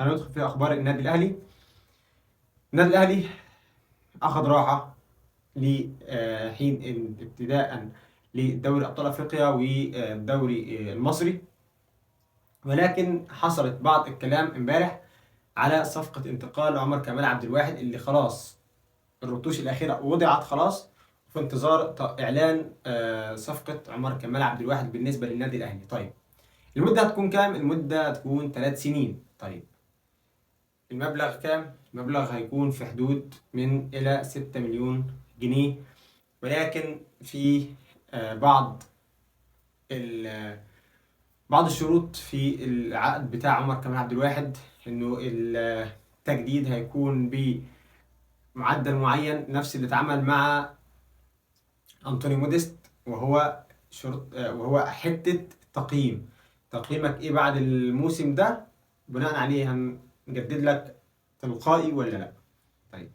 خلينا ندخل في اخبار النادي الاهلي. النادي الاهلي اخذ راحه لحين ابتداء لدوري ابطال افريقيا والدوري المصري، ولكن حصلت بعض الكلام امبارح على صفقه انتقال عمر كمال عبد الواحد اللي خلاص الرتوش الاخيره وضعت خلاص، في انتظار اعلان صفقه عمر كمال عبد الواحد بالنسبه للنادي الاهلي. طيب المده هتكون كام؟ المده هتكون 3 سنين. طيب المبلغ كام؟ المبلغ هيكون في حدود من إلى 6 مليون جنيه، ولكن في بعض بعض الشروط في العقد بتاع عمر كمال عبد الواحد، إنه التجديد هيكون بمعدل معين نفس اللي اتعمل مع أنطوني موديست، وهو شرط وهو حتة تقييمك إيه بعد الموسم ده، بناء عليه هنجدد لك تلقائي ولا لأ. طيب